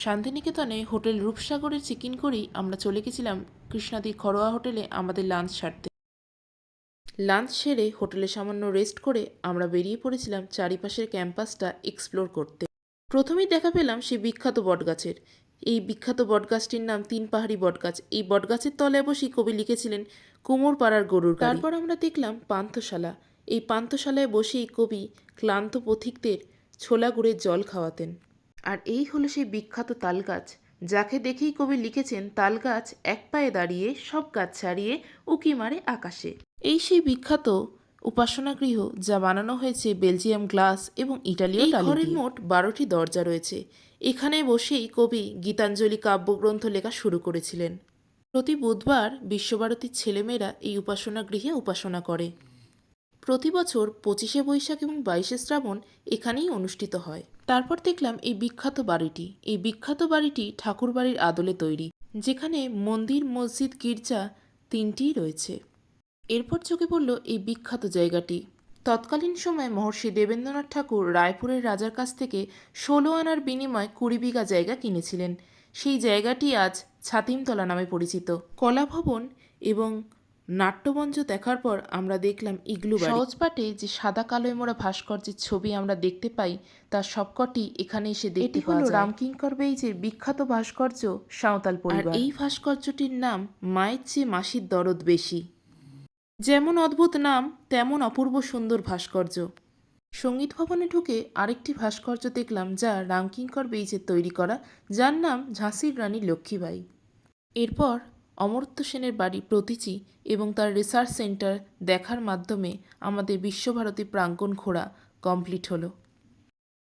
শান্তিনিকেতনে hotel রূপসাগরের check in করেই আমরা চলে গেছিলাম কৃষ্ণাদির ঘরোয়া হোটেলে আমাদের লাঞ্চ সারতে। লাঞ্চ সেরে হোটেলে সামান্য রেস্ট করে আমরা বেরিয়ে পড়েছিলাম চারিপাশের ক্যাম্পাসটা এক্সপ্লোর করতে। প্রথমেই দেখা পেলাম সেই বিখ্যাত বটগাছের। এই বিখ্যাত বটগাছটির নাম তিন পাহাড়ি বটগাছ। এই বটগাছের তলায় বসেই কবি লিখেছিলেন কুমোরপাড়ার গরুর গাড়ি। তারপর আমরা দেখলাম পান্থশালা। এই পান্থশালায় বসেই কবি ক্লান্ত পথিকদের ছোলা গুড়ের জল খাওয়াতেন। আর এই হলো সেই বিখ্যাত তালগাছ, যাকে দেখেই কবি লিখেছেন তালগাছ এক পায়ে দাঁড়িয়ে সব গাছ ছাড়িয়ে উকি মারে আকাশে। এই সেই বিখ্যাত উপাসনাগৃহ, যা বানানো হয়েছে বেলজিয়াম গ্লাস এবং ইটালীয় টালি দিয়ে। ঘরের মোট 12টি দরজা রয়েছে। এখানে বসেই কবি গীতাঞ্জলি কাব্যগ্রন্থ লেখা শুরু করেছিলেন। প্রতি বুধবার বিশ্বভারতীর ছেলেমেয়েরা এই উপাসনাগৃহে উপাসনা করে। প্রতি বছর 25শে বৈশাখ এবং 22শে শ্রাবণ এখানেই অনুষ্ঠিত হয়। তারপর দেখলাম এই বিখ্যাত বাড়িটি। এই বিখ্যাত বাড়িটি ঠাকুরবাড়ির আদলে তৈরি, যেখানে মন্দির, মসজিদ, গির্জা তিনটিই রয়েছে। এরপর চোখে পড়ল এই বিখ্যাত জায়গাটি। তৎকালীন সময়ে মহর্ষি দেবেন্দ্রনাথ ঠাকুর রায়পুরের রাজার কাছ থেকে 16 আনার বিনিময়ে 20 বিঘা জায়গা কিনেছিলেন। সেই জায়গাটি আজ ছাতিমতলা নামে পরিচিত। কলাভবন এবং নাট্যমঞ্চ দেখার পর আমরা দেখলাম ইগলু বাড়ি। সহজপাঠে যে সাদা কালোয় মোড়া ভাস্কর্যের ছবি আমরা দেখতে পাই, তার সবকটি এখানে এসে দেখতে পাওয়া যায়। রামকিঙ্কর বেইজের বিখ্যাত ভাস্কর্য সাঁওতাল পরিবার। আর এই ভাস্কর্যটির নাম মায়ের চেয়ে মাসির দরদ বেশি। যেমন অদ্ভুত নাম, তেমন অপূর্ব সুন্দর ভাস্কর্য। সঙ্গীত ভবনে ঢুকে আরেকটি ভাস্কর্য দেখলাম, যা রামকিঙ্কর বেইজের তৈরি করা, যার নাম ঝাঁসির রানী লক্ষ্মীবাই। এরপর অমর্ত্য সেনের বাড়ি প্রতীচী এবং তার রিসার্চ সেন্টার দেখার মাধ্যমে আমাদের বিশ্বভারতী প্রাঙ্গণ ঘোরা কমপ্লিট হলো।